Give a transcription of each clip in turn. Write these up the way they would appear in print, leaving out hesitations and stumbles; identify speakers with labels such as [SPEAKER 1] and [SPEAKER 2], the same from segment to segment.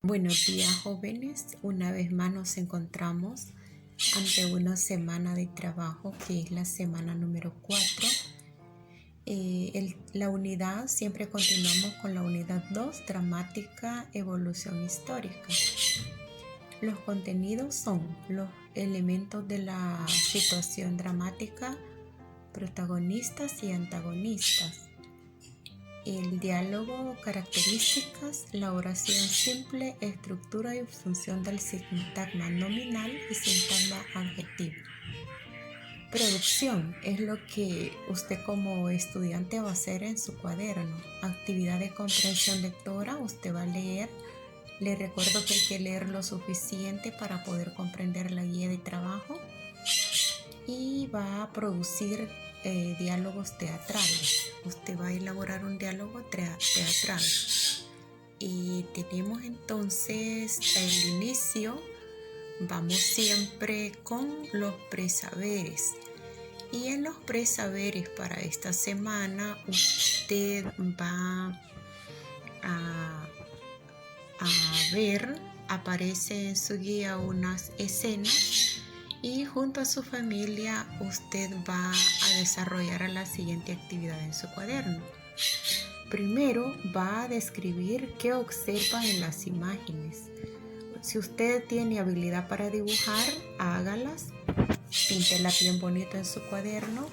[SPEAKER 1] Buenos días, jóvenes. Una vez más nos encontramos ante una semana de trabajo que es la semana número 4. La unidad, siempre continuamos con la unidad 2, dramática, evolución histórica. Los contenidos son los elementos de la situación dramática, protagonistas y antagonistas. El diálogo, características, la oración simple, estructura y función del sintagma nominal y sintagma adjetivo. Producción es lo que usted como estudiante va a hacer en su cuaderno. Actividad de comprensión lectora, usted va a leer. Le recuerdo que hay que leer lo suficiente para poder comprender la guía de trabajo y va a producir diálogos teatrales. Usted va a elaborar un diálogo teatral. Y tenemos entonces el inicio. Vamos siempre con los presaberes. Y en los presaberes para esta semana usted va a ver, aparece en su guía unas escenas y junto a su familia usted va a desarrollar la siguiente actividad en su cuaderno. Primero va a describir qué observa en las imágenes. Si usted tiene habilidad para dibujar, hágalas, píntela bien bonito en su cuaderno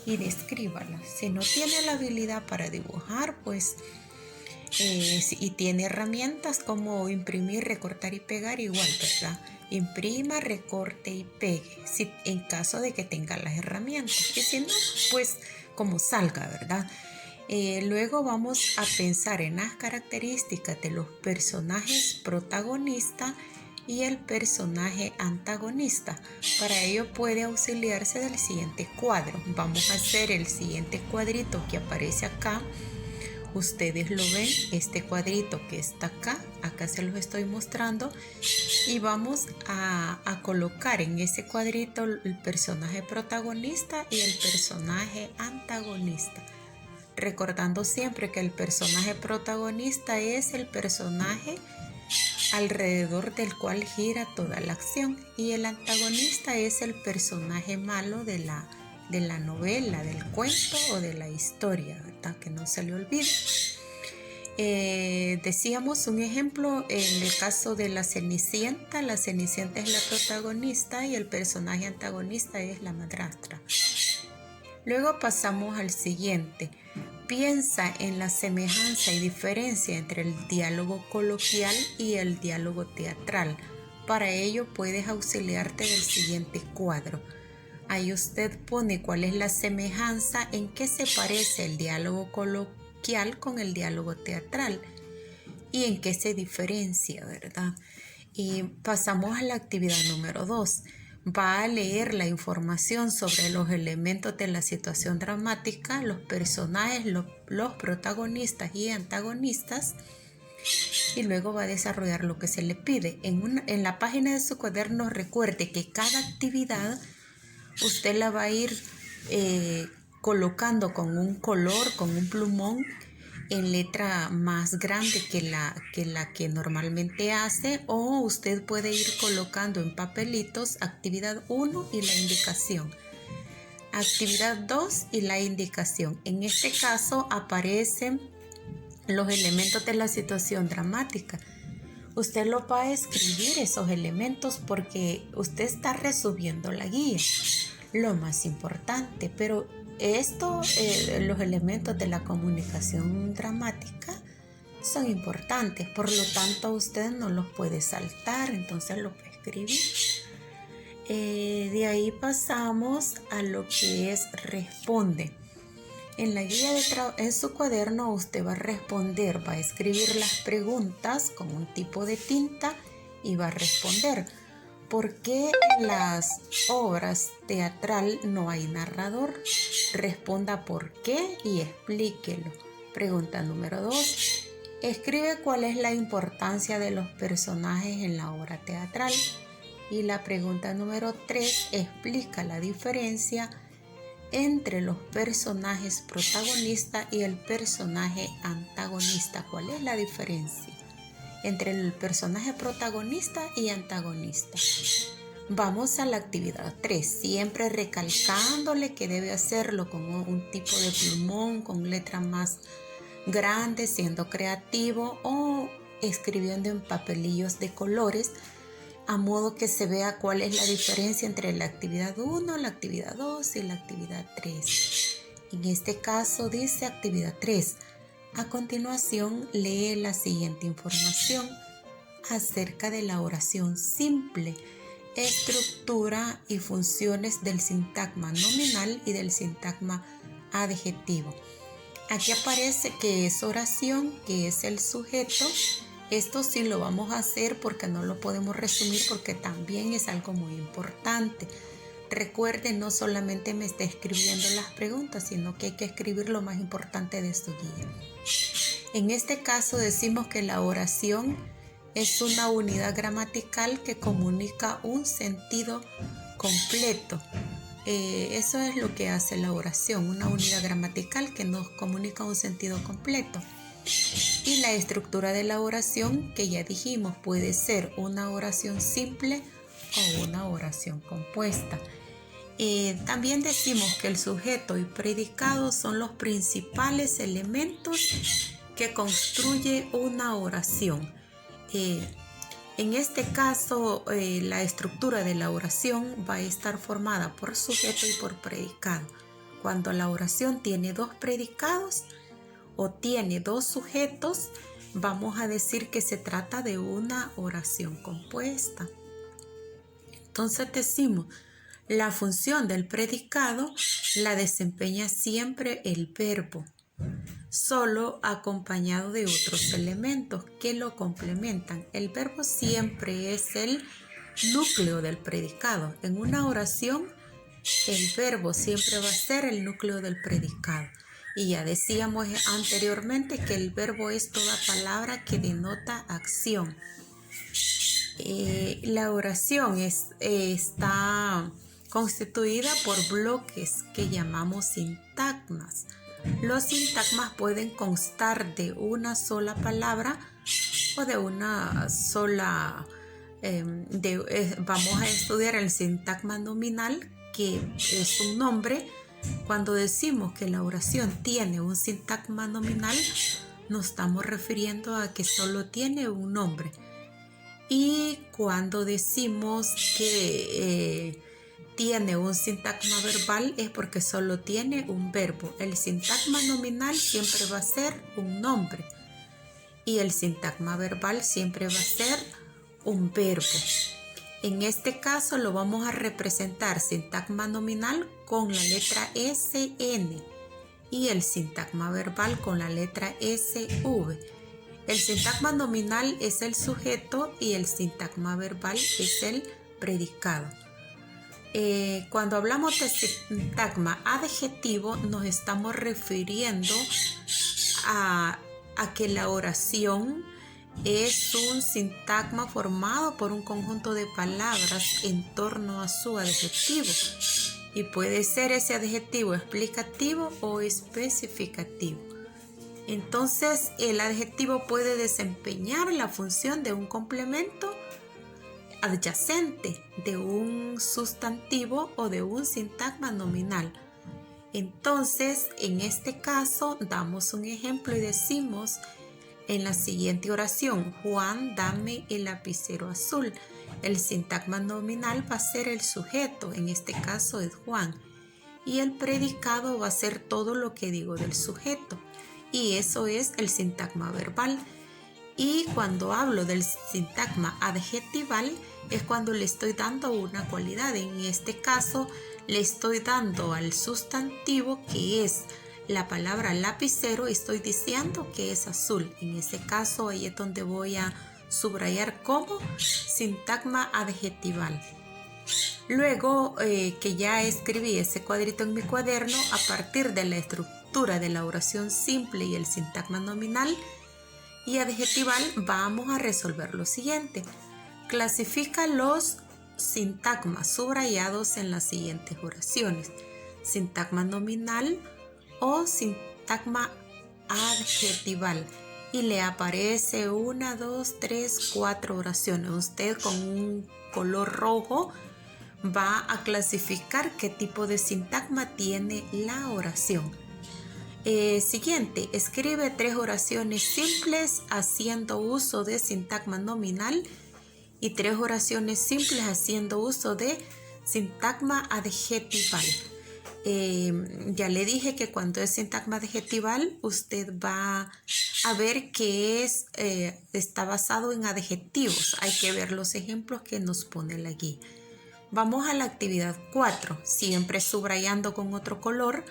[SPEAKER 1] y descríbala. Si no tiene la habilidad para dibujar, pues y tiene herramientas como imprimir, recortar y pegar, igual, ¿verdad? Imprima, recorte y pegue, si, en caso de que tenga las herramientas, que si no, pues como salga, ¿verdad? Luego vamos a pensar en las características de los personajes protagonistas y el personaje antagonista. Para ello puede auxiliarse del siguiente cuadro. Vamos a hacer el siguiente cuadrito que aparece acá. Ustedes lo ven, este cuadrito que está acá se los estoy mostrando, y vamos a colocar en ese cuadrito el personaje protagonista y el personaje antagonista. Recordando siempre que el personaje protagonista es el personaje alrededor del cual gira toda la acción y el antagonista es el personaje malo de la novela, del cuento o de la historia, ¿verdad? Que no se le olvide. Decíamos un ejemplo en el caso de la Cenicienta es la protagonista y el personaje antagonista es la madrastra. Luego pasamos al siguiente. Piensa en la semejanza y diferencia entre el diálogo coloquial y el diálogo teatral. Para ello puedes auxiliarte del siguiente cuadro. Ahí usted pone cuál es la semejanza, en qué se parece el diálogo coloquial con el diálogo teatral y en qué se diferencia, ¿verdad? Y pasamos a la actividad número 2. Va a leer la información sobre los elementos de la situación dramática, los personajes, los protagonistas y antagonistas, y luego va a desarrollar lo que se le pide. En la página de su cuaderno recuerde que cada actividad usted la va a ir colocando con un color, con un plumón, en letra más grande que la que normalmente hace, o usted puede ir colocando en papelitos actividad 1 y la indicación, actividad 2 y la indicación. En este caso aparecen los elementos de la situación dramática. Usted lo va a escribir esos elementos porque usted está resumiendo la guía, lo más importante, pero los elementos de la comunicación dramática son importantes, por lo tanto usted no los puede saltar, entonces lo puede escribir. De ahí pasamos a lo que es responde. En la guía en su cuaderno usted va a responder, va a escribir las preguntas con un tipo de tinta y va a responder. ¿Por qué en las obras teatral no hay narrador? Responda por qué y explíquelo. Pregunta número 2. Escribe cuál es la importancia de los personajes en la obra teatral. Y la pregunta número 3. Explica la diferencia entre los personajes protagonistas y el personaje antagonista. ¿Cuál es la diferencia? entre el personaje protagonista y antagonista. Vamos a la actividad 3, siempre recalcándole que debe hacerlo con un tipo de plumón, con letra más grande, siendo creativo o escribiendo en papelillos de colores, a modo que se vea cuál es la diferencia entre la actividad 1, la actividad 2 y la actividad 3. En este caso dice actividad 3. A continuación lee la siguiente información acerca de la oración simple, estructura y funciones del sintagma nominal y del sintagma adjetivo. Aquí aparece que es oración, que es el sujeto. Esto sí lo vamos a hacer porque no lo podemos resumir, porque también es algo muy importante. Recuerden, no solamente me está escribiendo las preguntas, sino que hay que escribir lo más importante de su guía. En este caso decimos que la oración es una unidad gramatical que comunica un sentido completo. Eso es lo que hace la oración, una unidad gramatical que nos comunica un sentido completo. Y la estructura de la oración, que ya dijimos, puede ser una oración simple o una oración compuesta. También decimos que el sujeto y predicado son los principales elementos que construye una oración. En este caso, la estructura de la oración va a estar formada por sujeto y por predicado. Cuando la oración tiene dos predicados o tiene dos sujetos, vamos a decir que se trata de una oración compuesta. Entonces decimos, la función del predicado la desempeña siempre el verbo, solo acompañado de otros elementos que lo complementan. El verbo siempre es el núcleo del predicado. En una oración, el verbo siempre va a ser el núcleo del predicado. Y ya decíamos anteriormente que el verbo es toda palabra que denota acción. La oración está constituida por bloques que llamamos sintagmas. Los sintagmas pueden constar de una sola palabra o de una sola... vamos a estudiar el sintagma nominal, que es un nombre. Cuando decimos que la oración tiene un sintagma nominal, nos estamos refiriendo a que solo tiene un nombre. Y cuando decimos que tiene un sintagma verbal es porque solo tiene un verbo. El sintagma nominal siempre va a ser un nombre y el sintagma verbal siempre va a ser un verbo. En este caso lo vamos a representar sintagma nominal con la letra SN y el sintagma verbal con la letra SV. El sintagma nominal es el sujeto y el sintagma verbal es el predicado. Cuando hablamos de sintagma adjetivo nos estamos refiriendo a que la oración es un sintagma formado por un conjunto de palabras en torno a su adjetivo. Y puede ser ese adjetivo explicativo o especificativo. Entonces, el adjetivo puede desempeñar la función de un complemento adyacente, de un sustantivo o de un sintagma nominal. Entonces, en este caso, damos un ejemplo y decimos en la siguiente oración: Juan, dame el lapicero azul. El sintagma nominal va a ser el sujeto, en este caso es Juan, y el predicado va a ser todo lo que digo del sujeto. Y eso es el sintagma verbal. Y cuando hablo del sintagma adjetival es cuando le estoy dando una cualidad. En este caso le estoy dando al sustantivo, que es la palabra lapicero, estoy diciendo que es azul. En ese caso ahí es donde voy a subrayar como sintagma adjetival. Luego que ya escribí ese cuadrito en mi cuaderno, a partir de la estructura de la oración simple y el sintagma nominal y adjetival, vamos a resolver lo siguiente. Clasifica los sintagmas subrayados en las siguientes oraciones: sintagma nominal o sintagma adjetival. y le aparece 1, 2, 3, 4 oraciones. Usted con un color rojo va a clasificar qué tipo de sintagma tiene la oración. Siguiente, escribe 3 oraciones simples haciendo uso de sintagma nominal y 3 oraciones simples haciendo uso de sintagma adjetival. Ya le dije que cuando es sintagma adjetival, usted va a ver que está basado en adjetivos. Hay que ver los ejemplos que nos pone la guía. Vamos a la actividad 4, siempre subrayando con otro color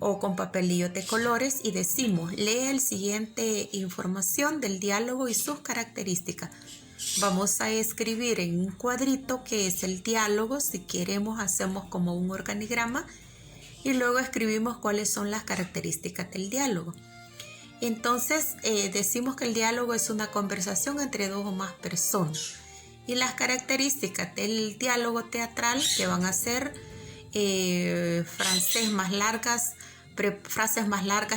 [SPEAKER 1] o con papelillo de colores, y decimos: lee el siguiente información del diálogo y sus características. Vamos a escribir en un cuadrito qué es el diálogo. Si queremos, hacemos como un organigrama y luego escribimos cuáles son las características del diálogo. Entonces decimos que el diálogo es una conversación entre 2 o más personas, y las características del diálogo teatral, que van a ser frases más largas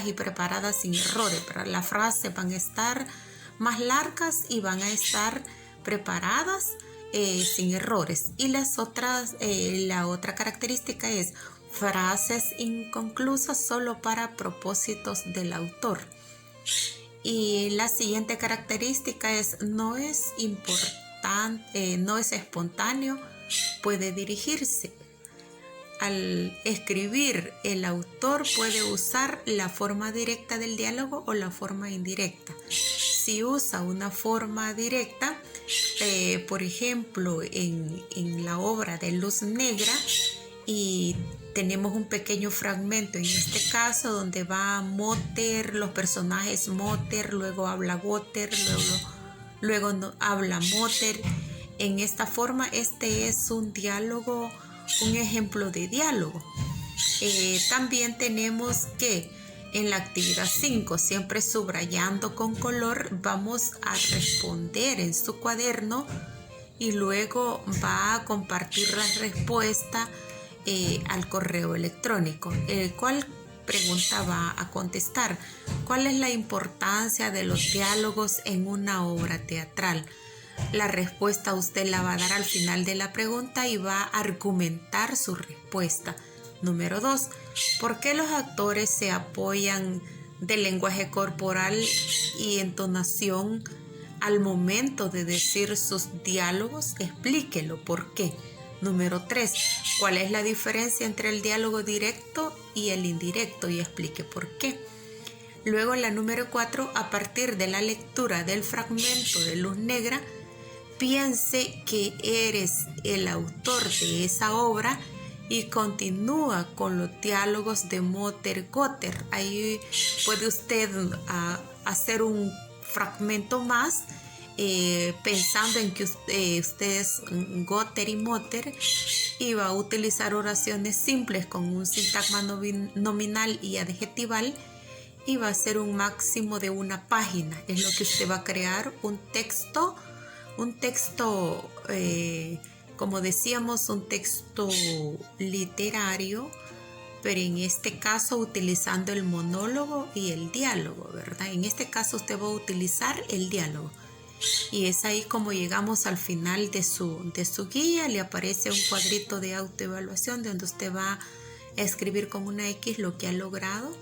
[SPEAKER 1] y preparadas sin errores. Las frases van a estar más largas y van a estar preparadas sin errores. Y la otra característica es frases inconclusas solo para propósitos del autor. Y la siguiente característica es: no es espontáneo, puede dirigirse. Al escribir, el autor puede usar la forma directa del diálogo o la forma indirecta. Si usa una forma directa, por ejemplo, en la obra de Luz Negra, y tenemos un pequeño fragmento en este caso donde va Motter, los personajes Motter, luego habla Gotter, luego habla Motter. En esta forma, este es un diálogo, un ejemplo de diálogo. También tenemos que en la actividad 5, siempre subrayando con color, vamos a responder en su cuaderno y luego va a compartir la respuesta al correo electrónico, el cual pregunta va a contestar: ¿cuál es la importancia de los diálogos en una obra teatral? La respuesta usted la va a dar al final de la pregunta y va a argumentar su respuesta. Número 2. ¿Por qué los actores se apoyan del lenguaje corporal y entonación al momento de decir sus diálogos? Explíquelo por qué. Número 3. ¿Cuál es la diferencia entre el diálogo directo y el indirecto? Y explique por qué. Luego, en la número 4, a partir de la lectura del fragmento de Luz Negra, piense que eres el autor de esa obra y continúa con los diálogos de Motter-Gotter. Ahí puede usted hacer un fragmento más pensando en que usted es Gotter y Motter, y va a utilizar oraciones simples con un sintagma nominal y adjetival, y va a ser un máximo de 1 página. Es lo que usted va a crear, un texto, como decíamos, un texto literario, pero en este caso utilizando el monólogo y el diálogo, ¿verdad? En este caso usted va a utilizar el diálogo. Y es ahí como llegamos al final de su guía. Le aparece un cuadrito de autoevaluación donde usted va a escribir con una X lo que ha logrado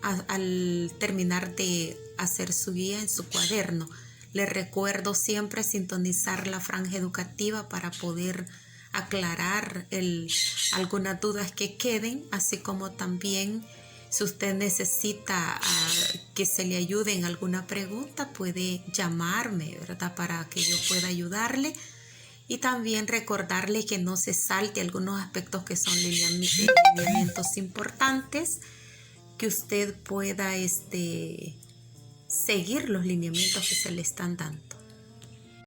[SPEAKER 1] al terminar de hacer su guía en su cuaderno. Les recuerdo siempre sintonizar la franja educativa para poder aclarar algunas dudas que queden, así como también si usted necesita que se le ayude en alguna pregunta, puede llamarme, ¿verdad? Para que yo pueda ayudarle. Y también recordarle que no se salte algunos aspectos que son lineamientos importantes, que usted pueda seguir los lineamientos que se le están dando.